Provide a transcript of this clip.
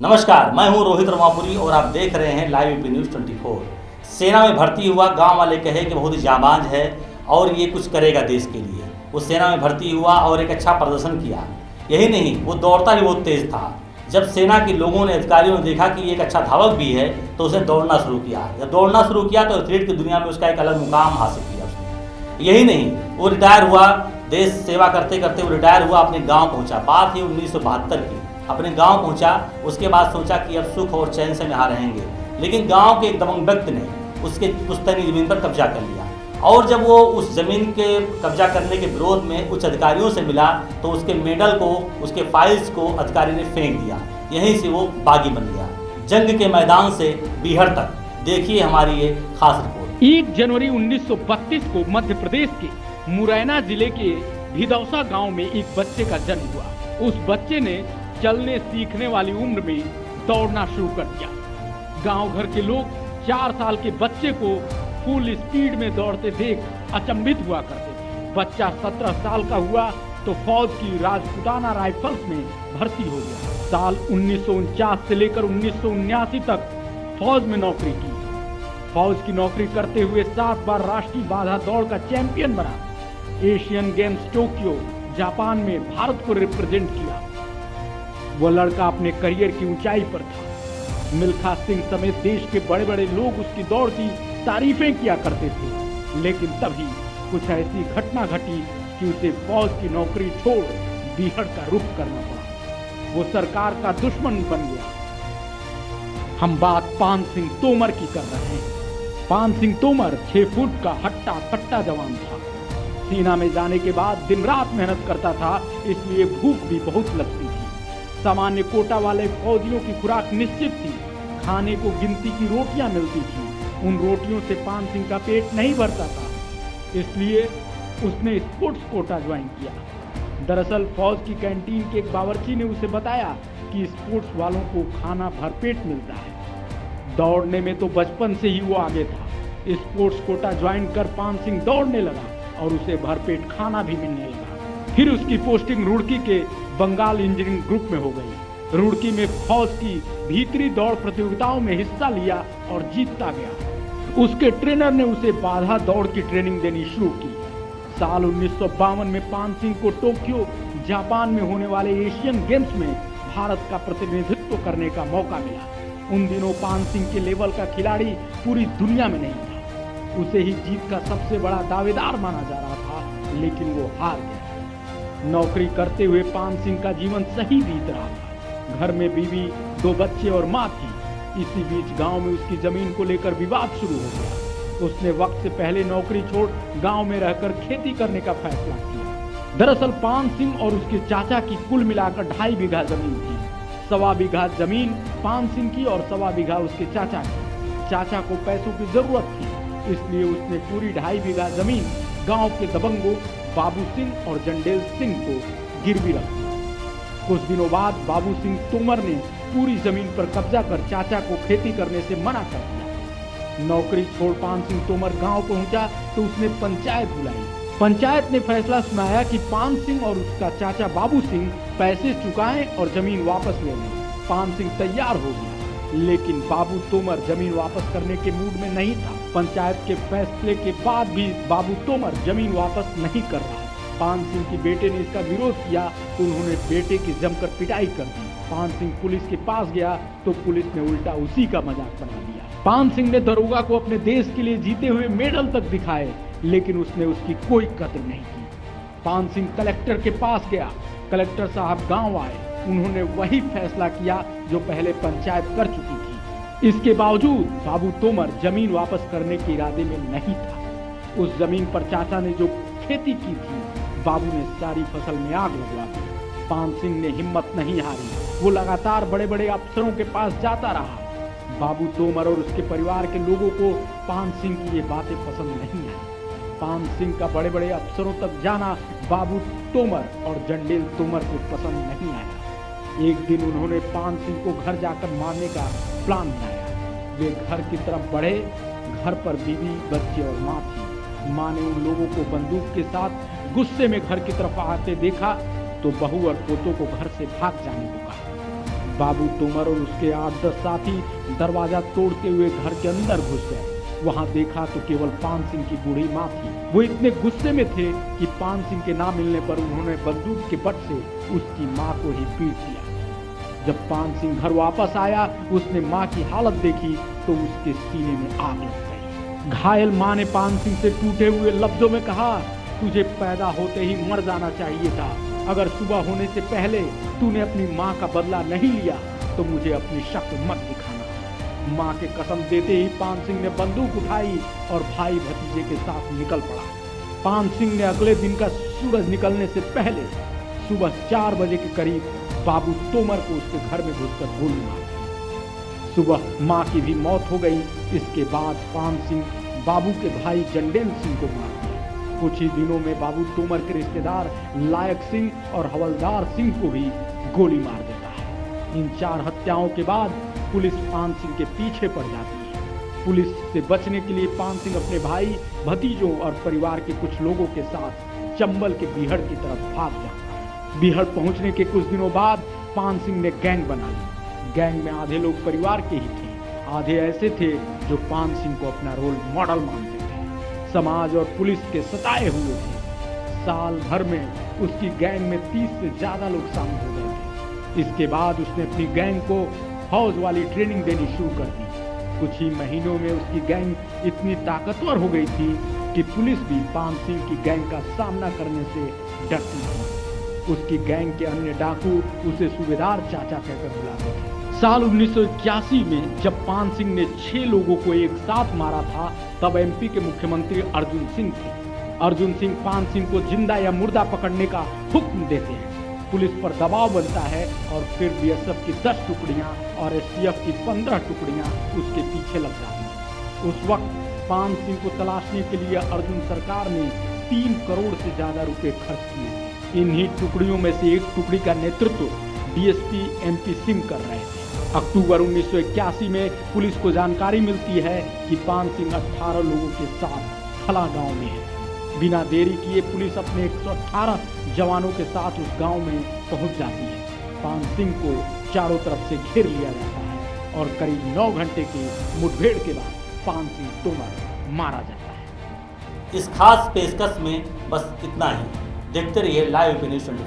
नमस्कार, मैं हूं रोहित रमापुरी और आप देख रहे हैं लाइव एबी न्यूज़ 24। सेना में भर्ती हुआ, गांव वाले कहे कि बहुत जाबाज है और ये कुछ करेगा देश के लिए। वो सेना में भर्ती हुआ और एक अच्छा प्रदर्शन किया। यही नहीं, वो दौड़ता भी बहुत तेज था। जब सेना के लोगों ने, अधिकारियों ने देखा कि एक अच्छा धावक भी है तो उसे दौड़ना शुरू किया। जब दौड़ना शुरू किया तो एथलीट की दुनिया में उसका एक अलग मुकाम हासिल किया उसने। यही नहीं, वो रिटायर हुआ, देश सेवा करते करते वो रिटायर हुआ, अपने गाँव पहुँचा। बात थी 1972 की। अपने गांव पहुंचा, उसके बाद सोचा कि अब सुख और चैन से यहाँ रहेंगे। लेकिन गांव के एक दबंग व्यक्ति ने उसके पुश्तैनी ज़मीन पर कब्जा कर लिया। और जब वो उस ज़मीन के कब्जा करने के विरोध में उच्च अधिकारियों से मिला तो उसके मेडल को, उसके फाइल्स को अधिकारी ने फेंक दिया। यहीं से वो बागी बन गया। जंग के मैदान से बीहड़ तक देखिए हमारी ये खास रिपोर्ट। 1 जनवरी 1932 को मध्य प्रदेश के मुरैना जिले के भिदौसा गांव में एक बच्चे का जन्म हुआ। उस बच्चे ने चलने सीखने वाली उम्र में दौड़ना शुरू कर दिया। गांव भर के लोग 4 साल के बच्चे को फुल स्पीड में दौड़ते देख अचंभित हुआ करते थे। बच्चा 17 साल का हुआ तो फौज की राजपूताना राइफल्स में भर्ती हो गया। साल 1949 से लेकर 1979 तक फौज में नौकरी की। फौज की नौकरी करते हुए 7 बार राष्ट्रीय बाधा दौड़ का चैंपियन बना। एशियन गेम्स टोक्यो जापान में भारत को रिप्रेजेंट किया। वो लड़का अपने करियर की ऊंचाई पर था। मिल्खा सिंह समेत देश के बड़े बड़े लोग उसकी दौड़ की तारीफें किया करते थे। लेकिन तभी कुछ ऐसी घटना घटी कि उसे फौज की नौकरी छोड़ बीहड़ का रुख करना पड़ा। वो सरकार का दुश्मन बन गया। हम बात पान सिंह तोमर की कर रहे हैं। पान सिंह तोमर 6 फुट का हट्टा कट्टा जवान था। सेना में जाने के बाद दिन रात मेहनत करता था, इसलिए भूख भी बहुत लगती थी। सामान्य कोटा वाले फौजियों की खुराक निश्चित थी। खाने को गिनती की रोटियां मिलती थी। उन रोटियों से पान सिंह का पेट नहीं भरता था, इसलिए उसने स्पोर्ट्स कोटा ज्वाइन किया। दरअसल फौज की कैंटीन के एक बावर्ची ने उसे बताया कि स्पोर्ट्स वालों को खाना भरपेट मिलता है। दौड़ने में तो बचपन से ही वो आगे था। स्पोर्ट्स कोटा ज्वाइन कर पान सिंह दौड़ने लगा और उसे भरपेट खाना भी मिलने लगा। फिर उसकी पोस्टिंग रुड़की के बंगाल इंजीनियरिंग ग्रुप में हो गई। रुड़की में फौज की भीतरी दौड़ प्रतियोगिताओं में हिस्सा लिया और जीतता गया। उसके ट्रेनर ने उसे बाधा दौड़ की ट्रेनिंग देनी शुरू की। साल 1952 में पान सिंह को टोक्यो जापान में होने वाले एशियन गेम्स में भारत का प्रतिनिधित्व करने का मौका मिला। उन दिनों पान सिंह के लेवल का खिलाड़ी पूरी दुनिया में नहीं था। उसे ही जीत का सबसे बड़ा दावेदार माना जा रहा था, लेकिन वो हार गया। नौकरी करते हुए पान सिंह का जीवन सही बीत रहा था। घर में बीवी, 2 बच्चे और माँ थी। इसी बीच गांव में उसकी जमीन को लेकर विवाद शुरू हो गया। उसने वक्त से पहले नौकरी छोड़ गांव में रहकर खेती करने का फैसला किया। दरअसल पान सिंह और उसके चाचा की कुल मिलाकर 2.5 बीघा जमीन थी। 1.25 बीघा जमीन पान सिंह की और 1.25 बीघा उसके चाचा की। चाचा को पैसों की जरूरत थी, इसलिए उसने पूरी 2.5 बीघा जमीन गांव के दबंगों बाबू सिंह और जंडेल सिंह को गिरवी रख दिया। कुछ दिनों बाद बाबू सिंह तोमर ने पूरी जमीन पर कब्जा कर चाचा को खेती करने से मना कर दिया। नौकरी छोड़ पान सिंह तोमर गांव पहुंचा तो उसने पंचायत बुलाई। पंचायत ने फैसला सुनाया कि पान सिंह और उसका चाचा बाबू सिंह पैसे चुकाएं और जमीन वापस ले लें। पान सिंह तैयार हो गया, लेकिन बाबू तोमर जमीन वापस करने के मूड में नहीं था। पंचायत के फैसले के बाद भी बाबू तोमर जमीन वापस नहीं कर रहा। पान सिंह के बेटे ने इसका विरोध किया तो उन्होंने बेटे की जमकर पिटाई कर दी। पान सिंह पुलिस के पास गया तो पुलिस ने उल्टा उसी का मजाक बना दिया। पान सिंह ने दरोगा को अपने देश के लिए जीते हुए मेडल तक दिखाए, लेकिन उसने उसकी कोई कद्र नहीं की। पान सिंह कलेक्टर के पास गया। कलेक्टर साहब गाँव आए। उन्होंने वही फैसला किया जो पहले पंचायत कर चुकी थी। इसके बावजूद बाबू तोमर जमीन वापस करने के इरादे में नहीं था। उस जमीन पर चाचा ने जो खेती की थी, बाबू ने सारी फसल में आग लगवा दी। पान सिंह ने हिम्मत नहीं हारी। वो लगातार बड़े बड़े अफसरों के पास जाता रहा। बाबू तोमर और उसके परिवार के लोगों को पान सिंह की ये बातें पसंद नहीं आई। पान सिंह का बड़े बड़े अफसरों तक जाना बाबू तोमर और जंडेल तोमर को पसंद नहीं आया। एक दिन उन्होंने पान सिंह को घर जाकर मारने का प्लान बनाया। वे घर की तरफ बढ़े। घर पर बीवी, बच्चे और माँ थी। माँ ने उन लोगों को बंदूक के साथ गुस्से में घर की तरफ आते देखा तो बहू और पोतों को घर से भाग जाने को कहा। बाबू तोमर और उसके 8-10 साथी दरवाजा तोड़ते हुए घर के अंदर घुस गए। वहां देखा तो केवल पान सिंह की बूढ़ी माँ थी। वो इतने गुस्से में थे कि पान सिंह के ना मिलने पर उन्होंने बंदूक के बट से उसकी माँ को ही पीट दिया। जब पान सिंह घर वापस आया, उसने माँ की हालत देखी तो उसके सीने में आग लग गई। घायल माँ ने पान सिंह से टूटे हुए लफ्जों में कहा, तुझे पैदा होते ही मर जाना चाहिए था। अगर सुबह होने से पहले तूने अपनी माँ का बदला नहीं लिया तो मुझे अपनी शक्ल मत दिखाना। माँ के कसम देते ही पान सिंह ने बंदूक उठाई और भाई भतीजे के साथ निकल पड़ा। पान सिंह ने अगले दिन का सूरज निकलने से पहले सुबह 4 बजे के करीब बाबू तोमर को उसके घर में घुसकर गोली मार दी। सुबह माँ की भी मौत हो गई। इसके बाद पान सिंह बाबू के भाई जंडेल सिंह को मार दिया। कुछ ही दिनों में बाबू तोमर के रिश्तेदार लायक सिंह और हवलदार सिंह को भी गोली मार देता है। इन 4 हत्याओं के बाद पुलिस पान सिंह के पीछे पड़ जाती है। पुलिस से बचने के लिए पान सिंह अपने भाई, भतीजों और परिवार के कुछ लोगों के साथ चंबल के बीहड़ की तरफ भाग जाता है। बीहड़ पहुंचने के कुछ दिनों बाद पान सिंह ने गैंग बना ली। गैंग में आधे लोग परिवार के ही थे, आधे ऐसे थे जो पान सिंह को अपना रोल मॉडल मानते थे। समाज और पुलिस के सताए हुए थे। साल भर में उसकी गैंग में 30 से ज्यादा लोग शामिल हो गए थे। इसके बाद उसने अपनी गैंग को फौज वाली ट्रेनिंग देनी शुरू कर दी। कुछ ही महीनों में उसकी गैंग इतनी ताकतवर हो गई थी कि पुलिस भी पान सिंह की गैंग का सामना करने से डरती थी। उसकी गैंग के अन्य डाकू उसे सूबेदार चाचा कहकर बुलाते थे। साल 1981 में जब पान सिंह ने 6 लोगों को एक साथ मारा था, तब एमपी के मुख्यमंत्री अर्जुन सिंह थे। अर्जुन सिंह पान सिंह को जिंदा या मुर्दा पकड़ने का हुक्म देते हैं। पुलिस पर दबाव बनता है और फिर बीएसएफ की 10 टुकड़ियां और एसटीएफ की 15 टुकड़ियां उसके पीछे लग जाती हैं। उस वक्त पान सिंह को तलाशने के लिए अर्जुन सरकार ने 3 करोड़ से ज्यादा रुपए खर्च किए। इन्हीं टुकड़ियों में से एक टुकड़ी का नेतृत्व डीएसपी एमपी सिंह कर रहे थे। अक्टूबर 1981 में पुलिस को जानकारी मिलती है कि पान सिंह 18 लोगों के साथ खला गांव में है। बिना देरी किए पुलिस अपने 118 जवानों के साथ उस गांव में पहुंच जाती है। पान सिंह को चारों तरफ से घेर लिया जाता है और करीब 9 घंटे की मुठभेड़ के बाद पान सिंह तोमर मारा जाता है। इस खास पेशकश में बस इतना ही। देखते रहिए लाइव न्यूज़ 24।